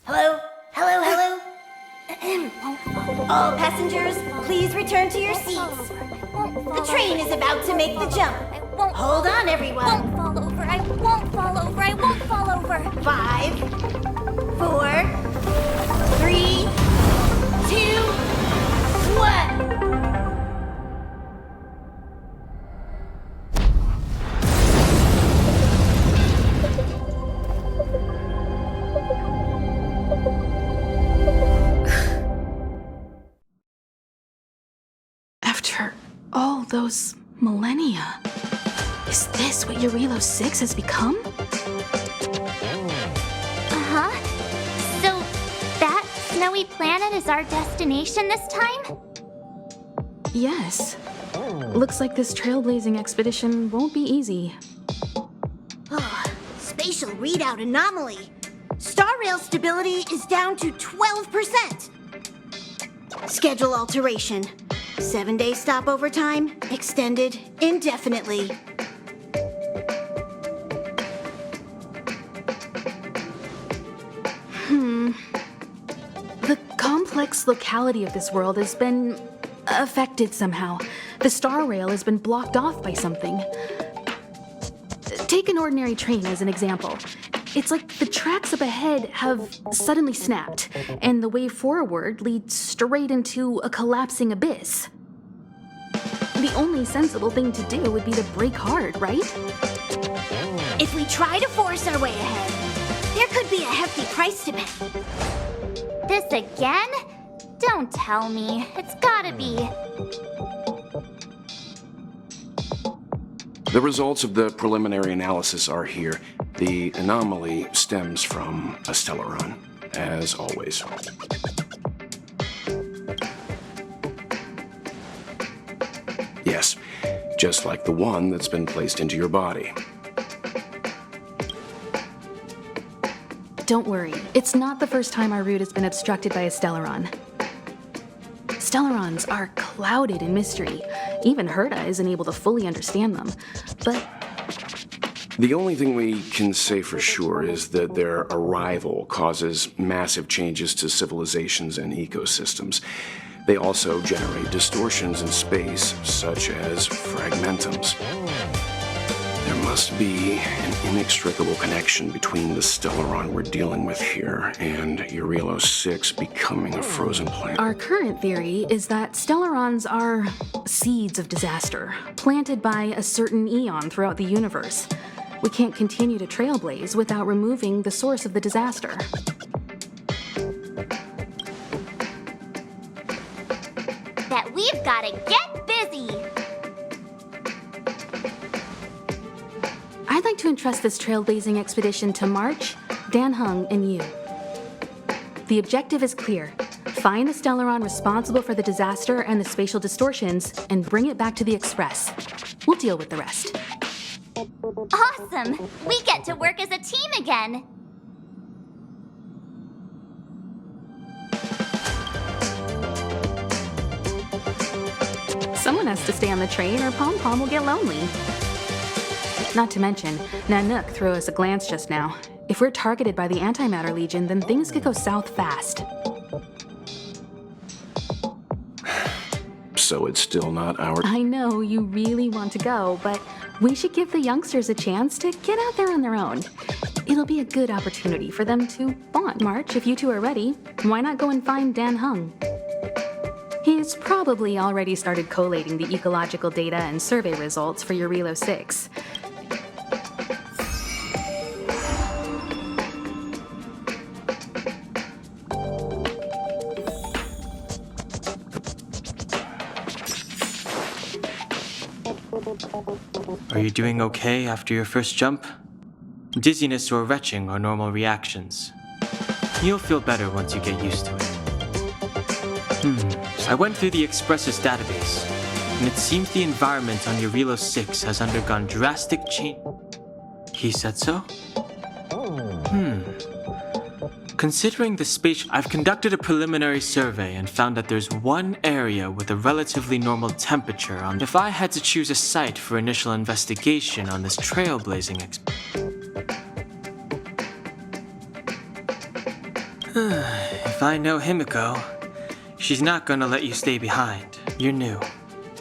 Hello? Hello, hello? All passengers, please return to your seats. The train is about to make the jump. Hold on, everyone. I won't fall over. I won't fall over. I won't fall over. 5, 4, 3, 2, 1. After all those millennia, is this what Eurilo 6 has become? Uh-huh. So, that snowy planet is our destination this time? Yes. Looks like this trailblazing expedition won't be easy. Spatial readout anomaly. Star rail stability is down to 12%. Schedule alteration. 7-day stopover time extended indefinitely. The complex locality of this world has been affected somehow. The star rail has been blocked off by something. Take an ordinary train as an example. It's like the tracks up ahead have suddenly snapped, and the way forward leads straight into a collapsing abyss. The only sensible thing to do would be to brake hard, right? If we try to force our way ahead, there could be a hefty price to pay. This again? Don't tell me. It's gotta be. The results of the preliminary analysis are here. The anomaly stems from a Stellaron, as always. Yes, just like the one that's been placed into your body. Don't worry, it's not the first time our route has been obstructed by a Stellaron. Stellarons are clouded in mystery. Even Herta isn't able to fully understand them. But The only thing we can say for sure is that their arrival causes massive changes to civilizations and ecosystems. They also generate distortions in space, such as fragmentums. There must be an inextricable connection between the Stellaron we're dealing with here and Eurilo 6 becoming a frozen planet. our current theory is that Stellarons are seeds of disaster, planted by a certain eon throughout the universe. We can't continue to trailblaze without removing the source of the disaster. That we've gotta get busy. I'd like to entrust this trailblazing expedition to March, Dan Hung, and you. The objective is clear. Find the Stellaron responsible for the disaster and the spatial distortions, and bring it back to the Express. We'll deal with the rest. Awesome! We get to work as a team again. Someone has to stay on the train or Pom Pom will get lonely. Not to mention, Nanook threw us a glance just now. If we're targeted by the Antimatter Legion, then things could go south fast. So it's still not our... I know you really want to go, but we should give the youngsters a chance to get out there on their own. It'll be a good opportunity for them to bond. March, if you two are ready, why not go and find Dan Hung? He's probably already started collating the ecological data and survey results for Eurilo 6. Are you doing okay after your first jump? Dizziness or retching are normal reactions. You'll feel better once you get used to it. I went through the Express's database, and it seems the environment on Eurilo 6 has undergone drastic change. He said so? Considering the space, I've conducted a preliminary survey and found that there's one area with a relatively normal temperature on. If I had to choose a site for initial investigation on this trailblazing If I know Himiko, she's not gonna let you stay behind. You're new.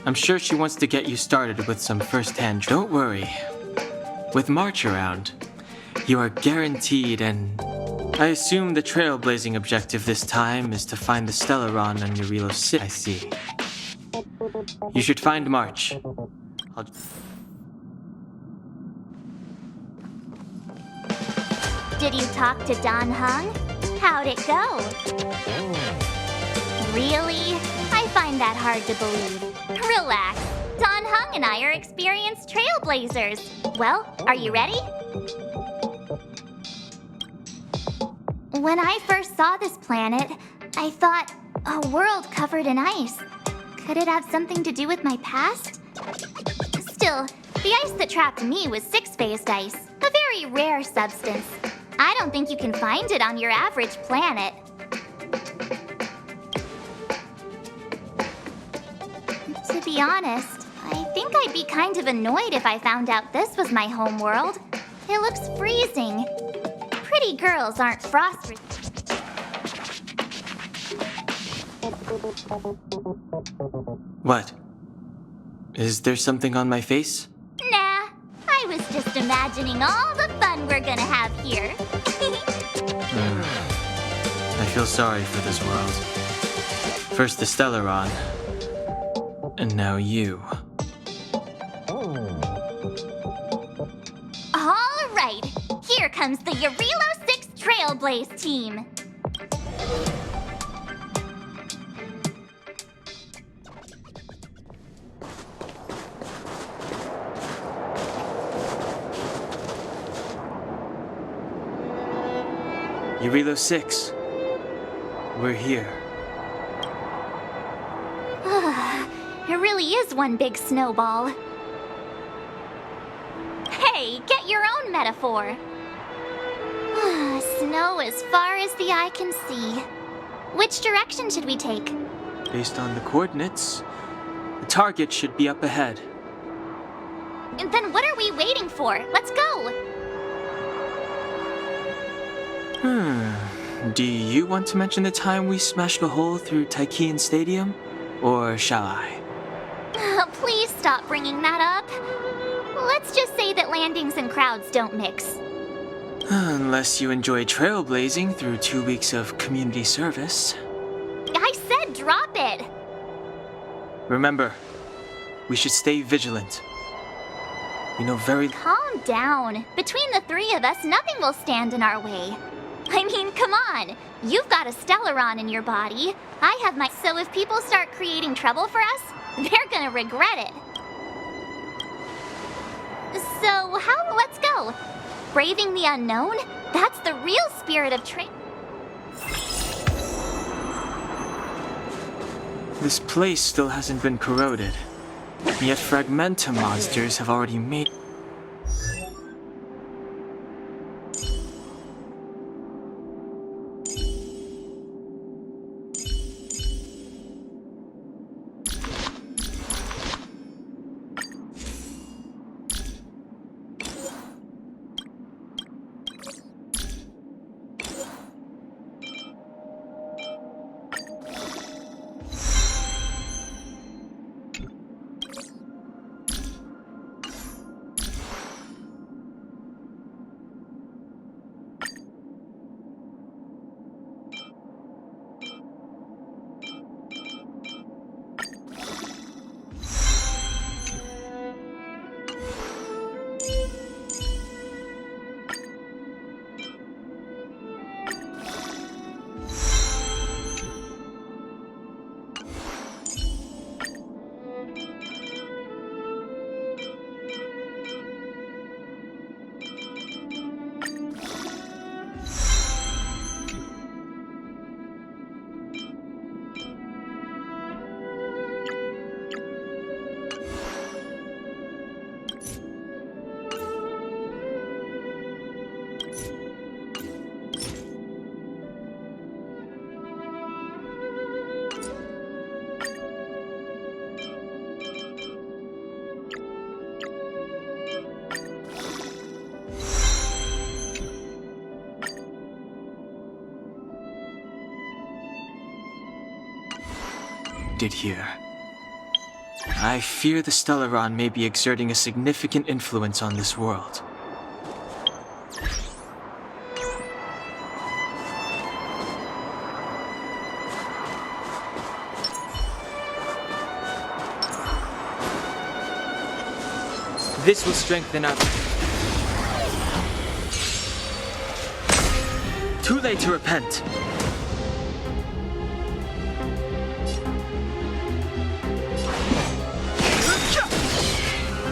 I'm sure she wants to get you started with some first-hand. Don't worry. With March around, you are guaranteed and I assume the trailblazing objective this time is to find the Stellaron on Urilo 6. I see. You should find March. Did you talk to Don Hung? How'd it go? Really? I find that hard to believe. Relax. Don Hung and I are experienced trailblazers. Well, are you ready? When I first saw this planet, I thought, a world covered in ice. Could it have something to do with my past? Still, the ice that trapped me was six-phased ice, a very rare substance. I don't think you can find it on your average planet. To be honest, I think I'd be kind of annoyed if I found out this was my home world. It looks freezing. Pretty girls aren't frost. What? Is there something on my face? Nah, I was just imagining all the fun we're gonna have here. I feel sorry for this world. First the Stellaron, and now you. All right, here comes the Urilo 6 Trailblaze team. Urilo 6. We're here. It really is one big snowball. Hey, get your own metaphor. Snow as far as the eye can see. Which direction should we take? Based on the coordinates, the target should be up ahead. And then what are we waiting for? Let's go! Do you want to mention the time we smashed a hole through Taikian Stadium? Or shall I? Please stop bringing that up. Let's just say that landings and crowds don't mix. Unless you enjoy trailblazing through 2 weeks of community service. I said drop it! Remember, we should stay vigilant. We know very... Calm down. Between the three of us, nothing will stand in our way. I mean, come on. You've got a Stellaron in your body. I have my... So if people start creating trouble for us, they're gonna regret it. So, let's go. Braving the unknown? That's the real spirit of This place still hasn't been corroded. Yet Fragmenta monsters have already made... needed here. I fear the Stellaron may be exerting a significant influence on this world. This will strengthen our... Too late to repent.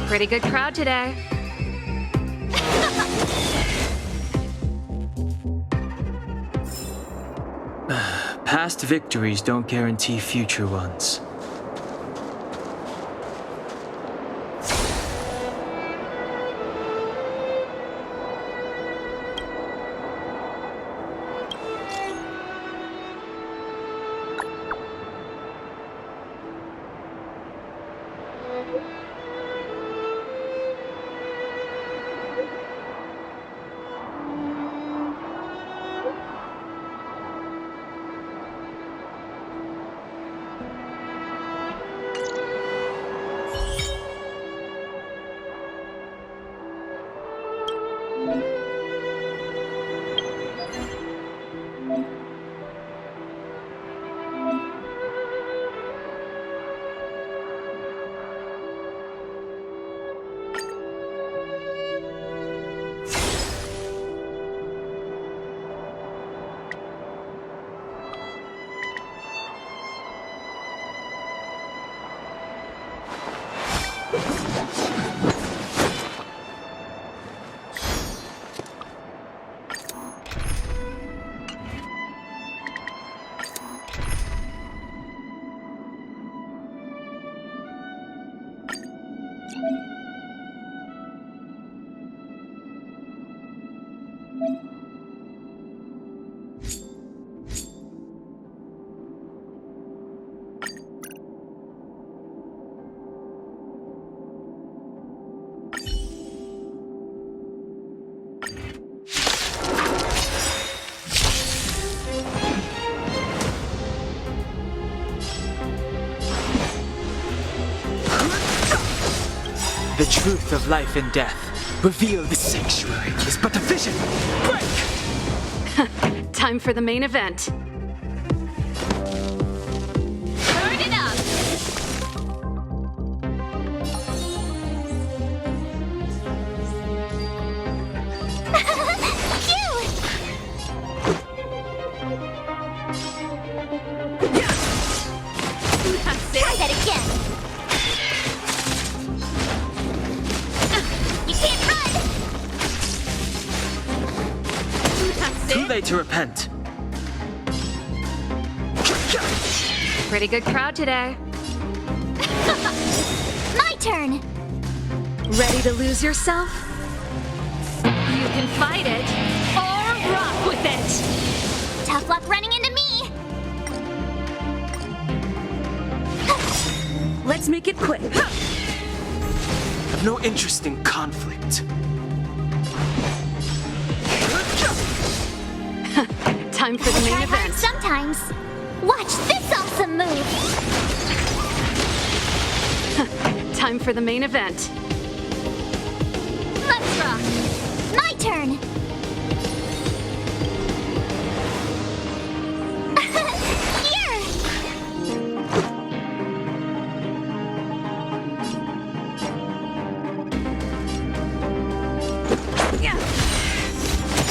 Pretty good crowd today. Past victories don't guarantee future ones. The truth of life and death. Reveal the sanctuary is but a vision. Break! Time for the main event. Turn it up! Try that again. You can't run. Too late to repent. Pretty good crowd today. My turn! Ready to lose yourself? You can fight it or rock with it. Tough luck running into me! Let's make it quick. Have no interest in conflict. Time for the main Try hard event. sometimes. Watch this awesome move! Time for the main event. Let's rock! My turn! Here!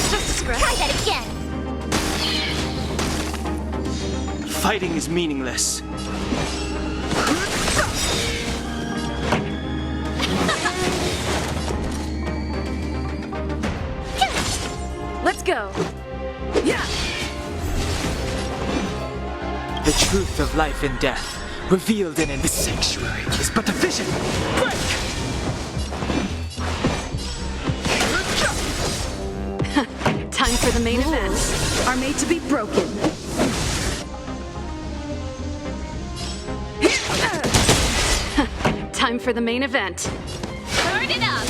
Just a scratch. Try that again! Fighting is meaningless. Let's go. Yeah. The truth of life and death, revealed in the sanctuary, is but a vision. Break! Time for the main event. Are made to be broken. Time for the main event. Turn it up!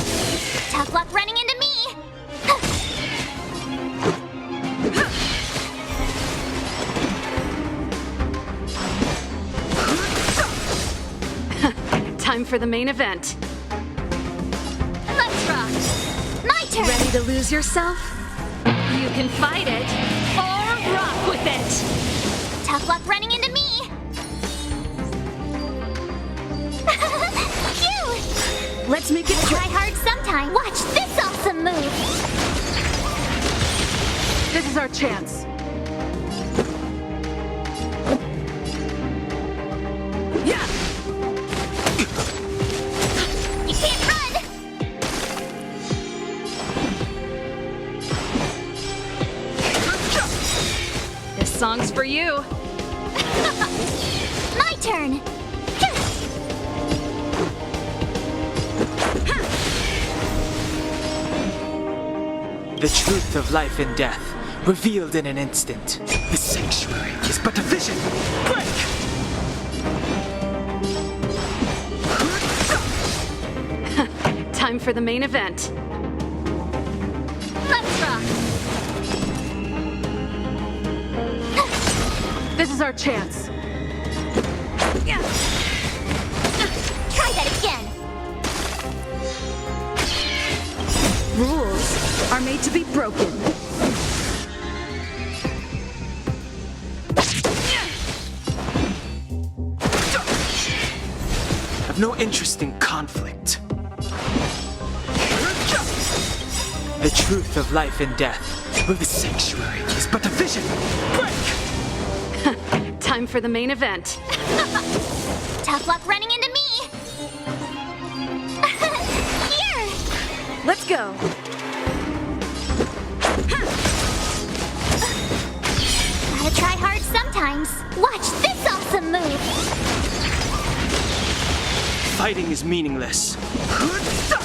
Tough luck running into me! Time for the main event. Let's rock. My turn. Ready to lose yourself? You can fight it or rock with it. Tough luck running into me. Phew! Let's make it Try hard sometime. Watch this awesome move. This is our chance. Yeah! You can't run. This song's for you. My turn. The truth of life and death, revealed in an instant. The sanctuary is but a vision. Break! Time for the main event. Let's rock. This is our chance. Try that again. Rules are made to be broken. I've no interest in conflict. The truth of life and death, where the sanctuary is but a vision. Break! Time for the main event. Tough luck running into me. Here. Let's go. Gotta try hard sometimes. Watch this awesome move. Fighting is meaningless. Let's rock.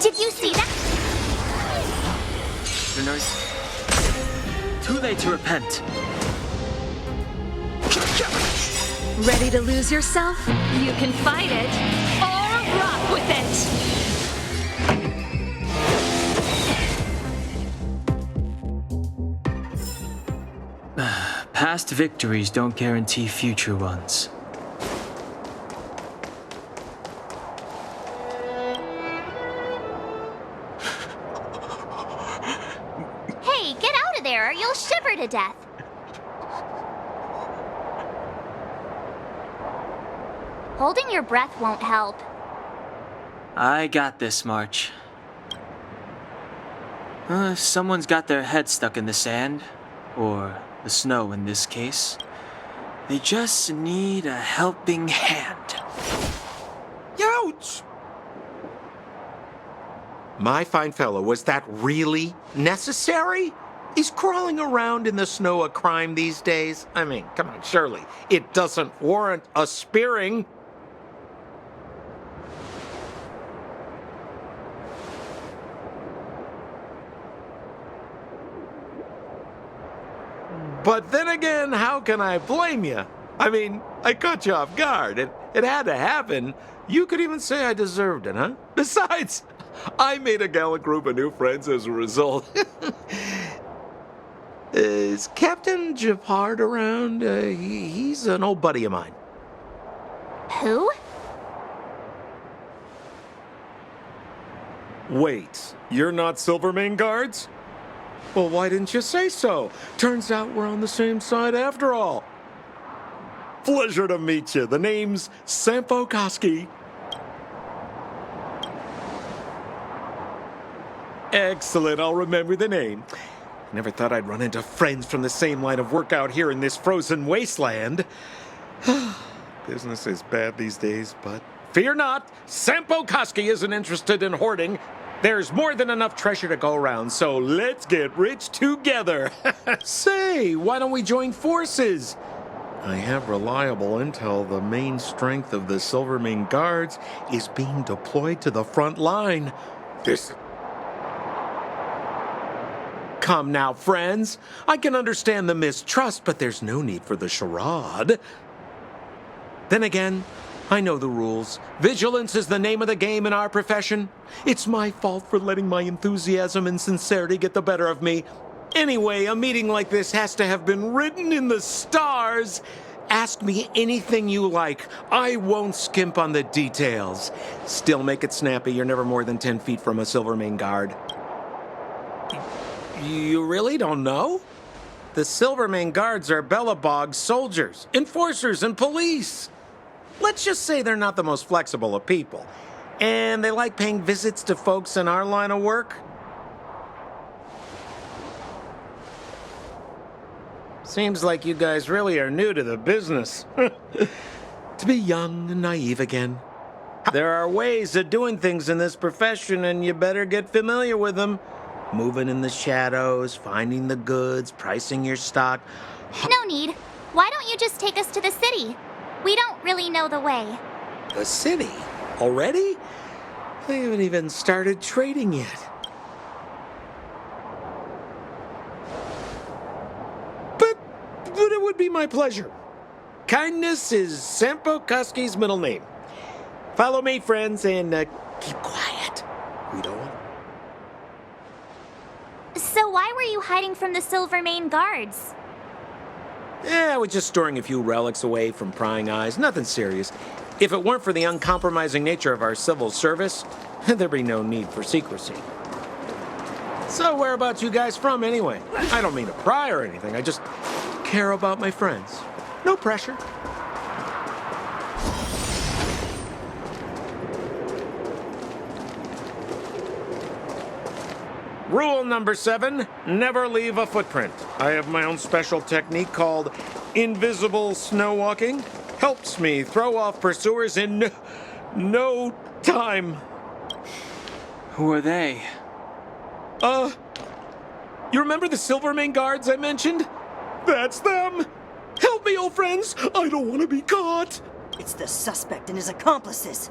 Did you see that? Too late to repent. Ready to lose yourself? You can fight it or rock with it. Past victories don't guarantee future ones. Hey, get out of there or you'll shiver to death. Holding your breath won't help. I got this, March. If someone's got their head stuck in the sand, or the snow in this case, they just need a helping hand. Ouch! My fine fellow, was that really necessary? Is crawling around in the snow a crime these days? I mean, come on, surely. It doesn't warrant a spearing. But then again, how can I blame you? I mean, I caught you off guard. It had to happen. You could even say I deserved it, huh? Besides, I made a gallant group of new friends as a result. Is Captain Japard around? He's an old buddy of mine. Who? Wait, you're not Silvermane Guards? Well, why didn't you say so? Turns out we're on the same side after all. Pleasure to meet you. The name's Sampo Koski. Excellent, I'll remember the name. Never thought I'd run into friends from the same line of work out here in this frozen wasteland. Business is bad these days, but fear not. Sampo Koski isn't interested in hoarding. There's more than enough treasure to go around, so let's get rich together. Say, why don't we join forces? I have reliable intel the main strength of the Silvermane Guards is being deployed to the front line. This... Come now, friends. I can understand the mistrust, but there's no need for the charade. Then again, I know the rules. Vigilance is the name of the game in our profession. It's my fault for letting my enthusiasm and sincerity get the better of me. Anyway, a meeting like this has to have been written in the stars. Ask me anything you like. I won't skimp on the details. Still make it snappy. You're never more than 10 feet from a Silvermane Guard. You really don't know? The Silvermane Guards are Bellabog's soldiers, enforcers, and police. Let's just say they're not the most flexible of people. And they like paying visits to folks in our line of work. Seems like you guys really are new to the business. To be young and naive again. There are ways of doing things in this profession, and you better get familiar with them. Moving in the shadows, finding the goods, pricing your stock. No need. Why don't you just take us to the city? We don't really know the way. The city? Already? I haven't even started trading yet. But it would be my pleasure. Kindness is Sampo Kuski's middle name. Follow me, friends, and keep quiet. We don't want... So why were you hiding from the Silvermane Guards? I was just storing a few relics away from prying eyes. Nothing serious. If it weren't for the uncompromising nature of our civil service, there'd be no need for secrecy. So whereabouts you guys from, anyway? I don't mean to pry or anything. I just care about my friends. No pressure. Rule number 7, never leave a footprint. I have my own special technique called invisible snow walking. Helps me throw off pursuers in no time. Who are they? You remember the Silvermane Guards I mentioned? That's them! Help me, old friends! I don't want to be caught! It's the suspect and his accomplices.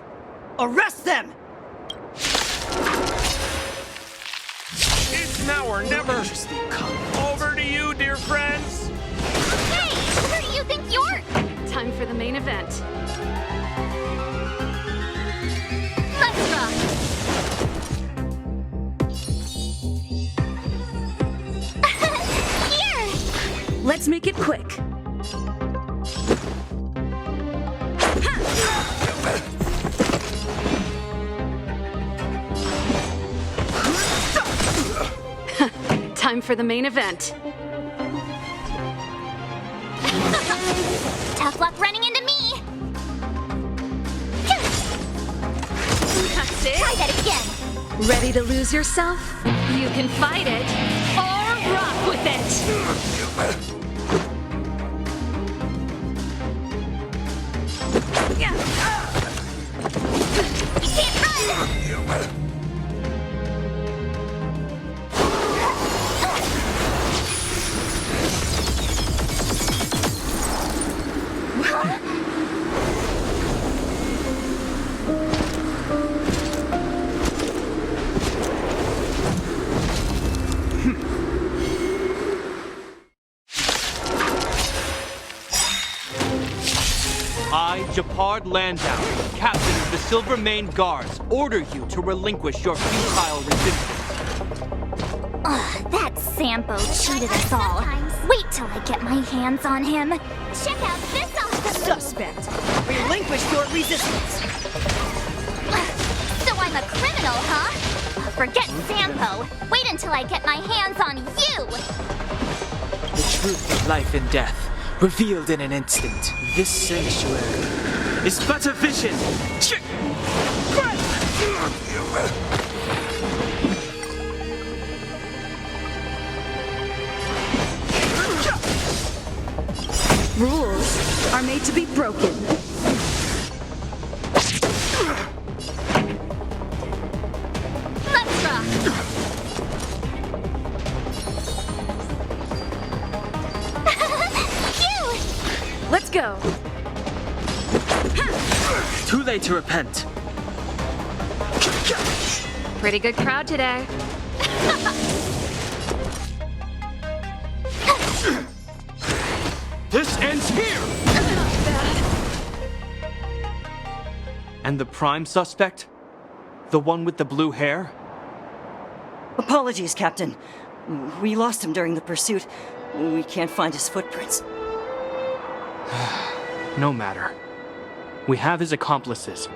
Arrest them! It's now or never! Over to you, dear friends! Hey, who do you think you're? Time for the main event. Let's rock! Here! Let's make it quick. Time for the main event. Tough luck running into me! That's it. Try that again! Ready to lose yourself? You can fight it or rock with it. You can't run! I, Japard Landau, captain of the Silvermane Guards, order you to relinquish your futile resistance. Ugh, that Sampo cheated us all. Wait till I get my hands on him. Check out this awesome... Suspect, relinquish your resistance. So I'm a criminal, huh? Forget Sampo. Wait until I get my hands on you. The truth of life and death, revealed in an instant. This sanctuary is but a vision. Rules are made to be broken. Let's rock. Let's go. Too late to repent. Pretty good crowd today. This ends here! And the prime suspect? The one with the blue hair? Apologies, Captain. We lost him during the pursuit. We can't find his footprints. No matter. We have his accomplices.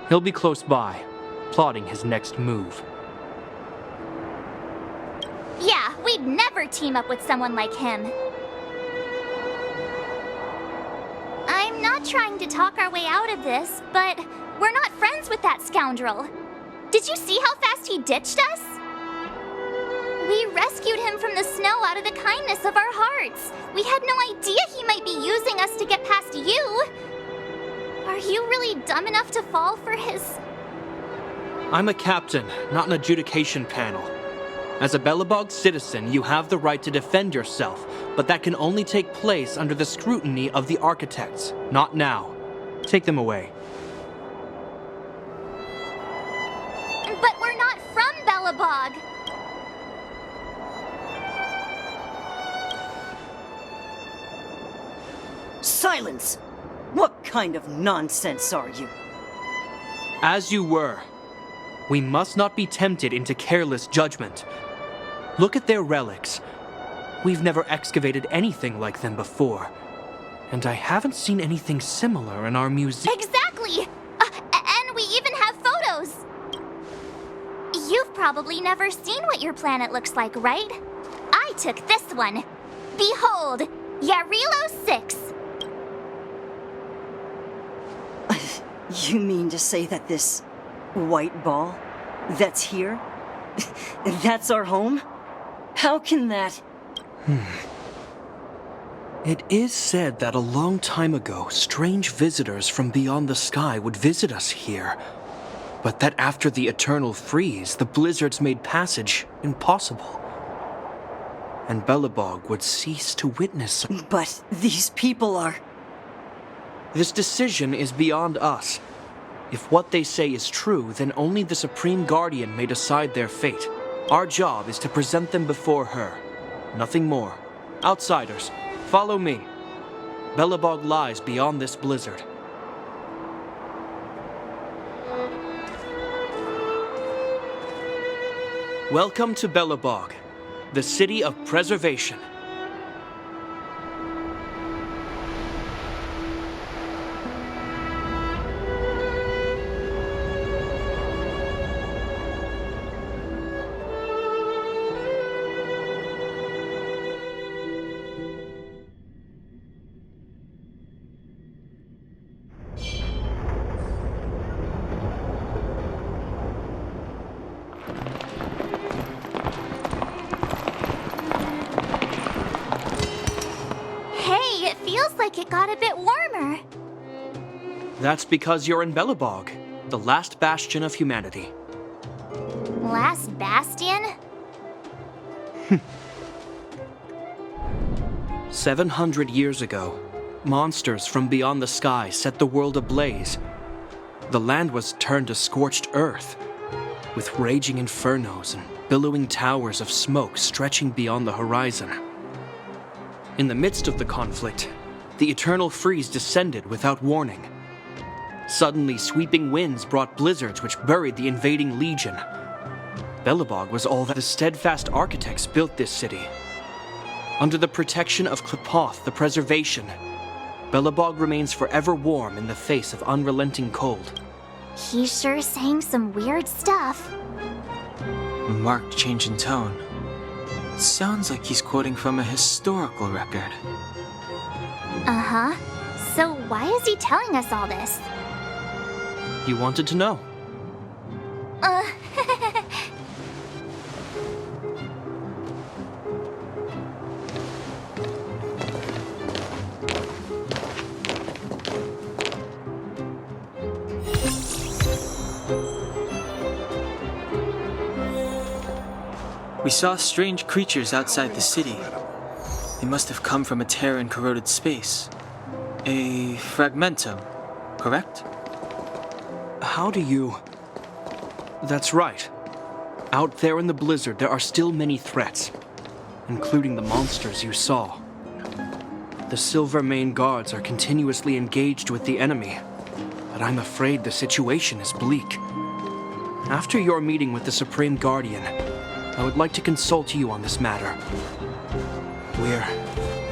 He'll be close by, plotting his next move. Yeah, we'd never team up with someone like him. I'm not trying to talk our way out of this, but we're not friends with that scoundrel. Did you see how fast he ditched us? We rescued him from the snow out of the kindness of our hearts. We had no idea he might be using us to get past you. Are you really dumb enough to fall for his... I'm a captain, not an adjudication panel. As a Belobog citizen, you have the right to defend yourself, but that can only take place under the scrutiny of the architects, not now. Take them away. But we're not from Belobog. Silence! What kind of nonsense are you? As you were. We must not be tempted into careless judgment. Look at their relics. We've never excavated anything like them before. And I haven't seen anything similar in our museum. Exactly! And we even have photos! You've probably never seen what your planet looks like, right? I took this one. Behold, Yarilo 6. You mean to say that this white ball that's here, that's our home? How can that... It is said that a long time ago, strange visitors from beyond the sky would visit us here. But that after the eternal freeze, the blizzards made passage impossible. And Belobog would cease to witness. But these people are... This decision is beyond us. If what they say is true, then only the Supreme Guardian may decide their fate. Our job is to present them before her. Nothing more. Outsiders, follow me. Belobog lies beyond this blizzard. Welcome to Belobog, the city of preservation. It got a bit warmer. That's because you're in Belobog, the last bastion of humanity. Last bastion? 700 years ago, monsters from beyond the sky set the world ablaze. The land was turned to scorched earth, with raging infernos and billowing towers of smoke stretching beyond the horizon. In the midst of the conflict, the eternal freeze descended without warning. Suddenly, sweeping winds brought blizzards which buried the invading legion. Belobog was all that the steadfast architects built this city. Under the protection of Klipoth, the preservation, Belobog remains forever warm in the face of unrelenting cold. He's sure saying some weird stuff. A marked change in tone. Sounds like he's quoting from a historical record. Uh-huh. So why is he telling us all this? You wanted to know. We saw strange creatures outside the city. They must have come from a tear in corroded space. A fragmentum, correct? How do you... That's right. Out there in the blizzard, there are still many threats, including the monsters you saw. The Silvermane guards are continuously engaged with the enemy, but I'm afraid the situation is bleak. After your meeting with the Supreme Guardian, I would like to consult you on this matter. We're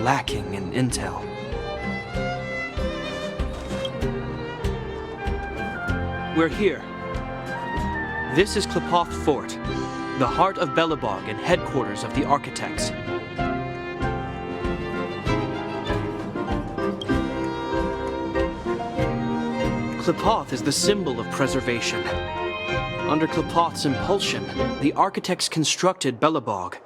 lacking in intel. We're here. This is Klipoth Fort, the heart of Belobog and headquarters of the Architects. Klipoth is the symbol of preservation. Under Klipoth's impulsion, the Architects constructed Belobog,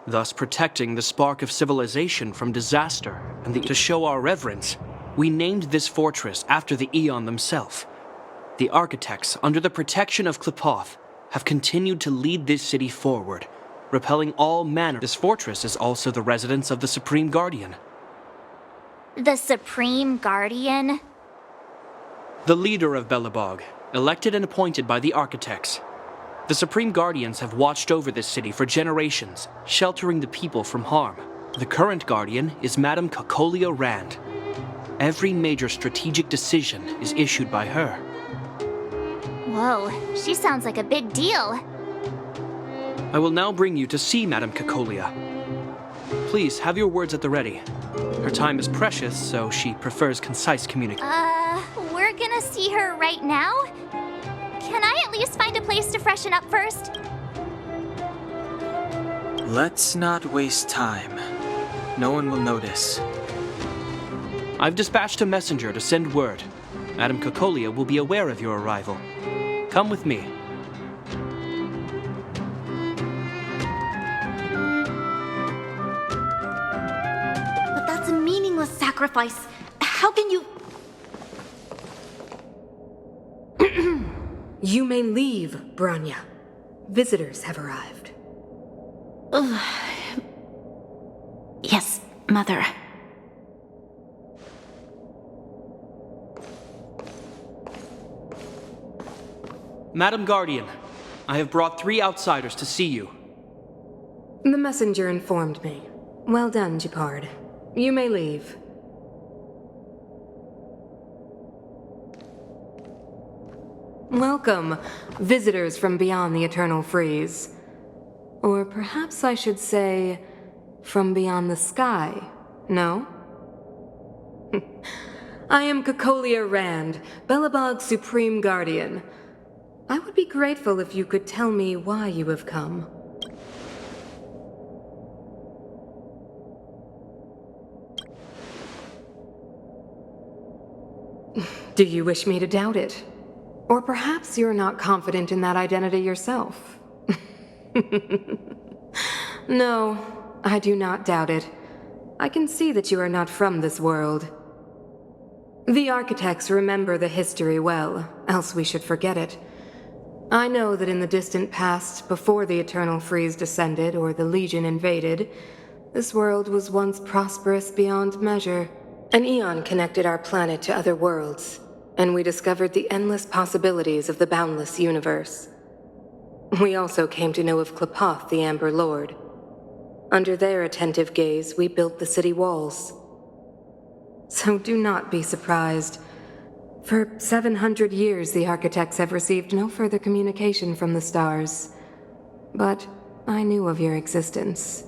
thus protecting the spark of civilization from disaster. And to show our reverence, we named this fortress after the Aeon themselves. The Architects, under the protection of Klipoth, have continued to lead this city forward, repelling all manner. This fortress is also the residence of the Supreme Guardian. The Supreme Guardian? The leader of Belobog, elected and appointed by the Architects. The Supreme Guardians have watched over this city for generations, sheltering the people from harm. The current Guardian is Madame Cocolia Rand. Every major strategic decision is issued by her. Whoa, she sounds like a big deal. I will now bring you to see Madame Cocolia. Please have your words at the ready. Her time is precious, so she prefers concise communication. We're gonna see her right now? Can I at least find a place to freshen up first? Let's not waste time. No one will notice. I've dispatched a messenger to send word. Madame Cocolia will be aware of your arrival. Come with me. But that's a meaningless sacrifice. How can you... You may leave, Branya. Visitors have arrived. Yes, Mother. Madam Guardian, I have brought 3 outsiders to see you. The messenger informed me. Well done, Gepard. You may leave. Welcome, visitors from beyond the Eternal Freeze. Or perhaps I should say, from beyond the sky, no? I am Cocolia Rand, Belobog's Supreme Guardian. I would be grateful if you could tell me why you have come. Do you wish me to doubt it? Or perhaps you're not confident in that identity yourself. No, I do not doubt it. I can see that you are not from this world. The Architects remember the history well, else we should forget it. I know that in the distant past, before the Eternal Freeze descended or the Legion invaded, this world was once prosperous beyond measure. An Aeon connected our planet to other worlds, and we discovered the endless possibilities of the boundless universe. We also came to know of Klipoth, the Amber Lord. Under their attentive gaze, we built the city walls. So do not be surprised. For 700 years, the Architects have received no further communication from the stars. But I knew of your existence.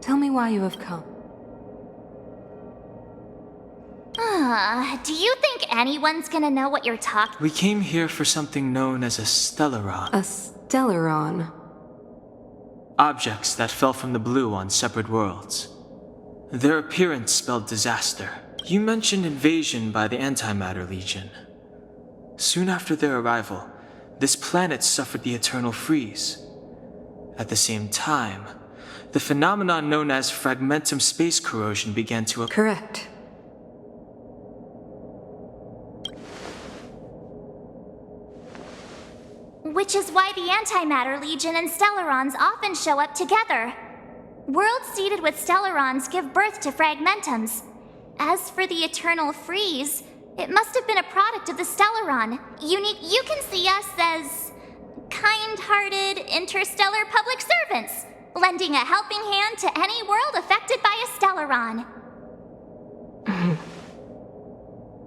Tell me why you have come. Do you think anyone's gonna know what you're talking? We came here for something known as a Stellaron. A Stellaron? Objects that fell from the blue on separate worlds. Their appearance spelled disaster. You mentioned invasion by the Antimatter Legion. Soon after their arrival, this planet suffered the Eternal Freeze. At the same time, the phenomenon known as fragmentum space corrosion began to occur. Correct. Which is why the Antimatter Legion and Stellarons often show up together. Worlds seeded with Stellarons give birth to fragmentums. As for the eternal freeze, it must have been a product of the Stellaron. You can see us as kind-hearted interstellar public servants, lending a helping hand to any world affected by a Stellaron.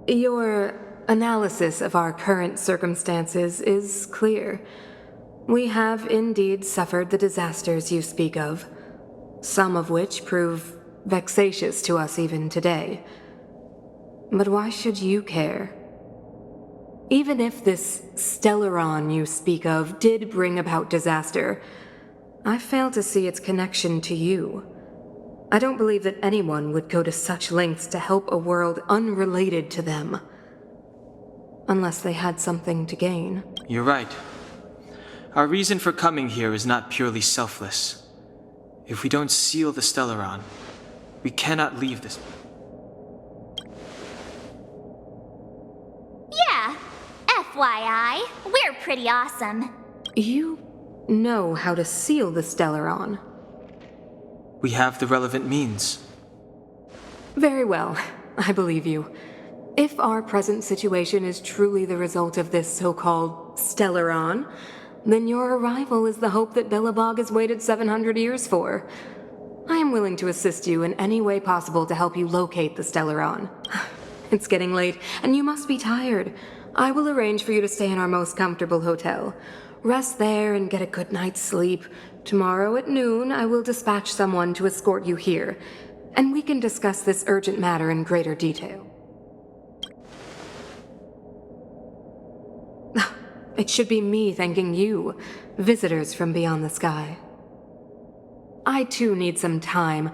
Your analysis of our current circumstances is clear. We have indeed suffered the disasters you speak of, some of which prove vexatious to us even today. But why should you care? Even if this Stellaron you speak of did bring about disaster, I fail to see its connection to you. I don't believe that anyone would go to such lengths to help a world unrelated to them. Unless they had something to gain. You're right. Our reason for coming here is not purely selfless. If we don't seal the Stellaron, we cannot leave this. Yeah, FYI, we're pretty awesome. You know how to seal the Stellaron. We have the relevant means. Very well, I believe you. If our present situation is truly the result of this so-called Stellaron, then your arrival is the hope that Belobog has waited 700 years for. I am willing to assist you in any way possible to help you locate the Stellaron. It's getting late, and you must be tired. I will arrange for you to stay in our most comfortable hotel. Rest there and get a good night's sleep. Tomorrow at noon, I will dispatch someone to escort you here, and we can discuss this urgent matter in greater detail. It should be me thanking you, visitors from beyond the sky. I too need some time.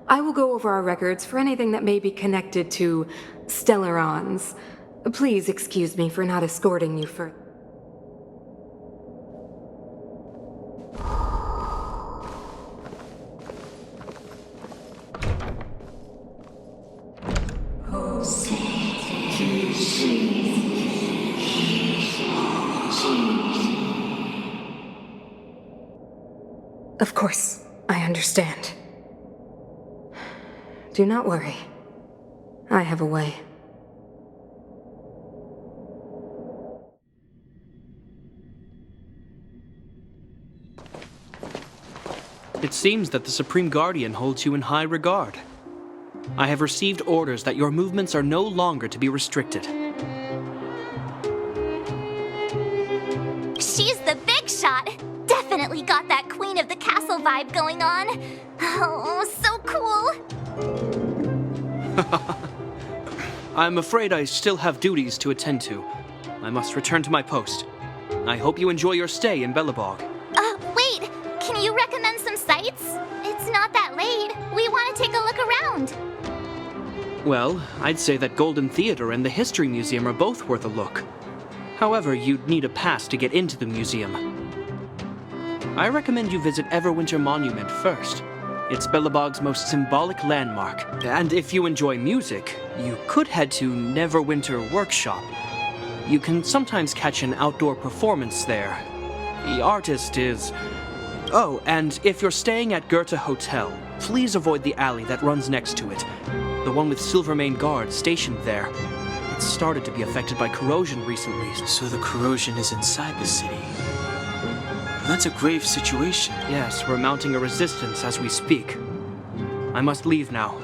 I will go over our records for anything that may be connected to Stellarons. Please excuse me for not escorting you further. Of course, I understand. Do not worry. I have a way. It seems that the Supreme Guardian holds you in high regard. I have received orders that your movements are no longer to be restricted. She's the big shot. Definitely got that Queen of the Castle vibe going on. Oh, so cool. I'm afraid I still have duties to attend to. I must return to my post. I hope you enjoy your stay in Belobog. Wait. Can you recommend some sites? It's not that late. We want to take a look around. Well, I'd say that Golden Theater and the History Museum are both worth a look. However, you'd need a pass to get into the museum. I recommend you visit Everwinter Monument first. It's Belobog's most symbolic landmark. And if you enjoy music, you could head to Neverwinter Workshop. You can sometimes catch an outdoor performance there. The artist is... Oh, and if you're staying at Goethe Hotel, please avoid the alley that runs next to it. The one with Silvermane guards stationed there. It's started to be affected by corrosion recently. So the corrosion is inside the city. That's a grave situation. Yes, we're mounting a resistance as we speak. I must leave now.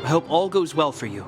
I hope all goes well for you.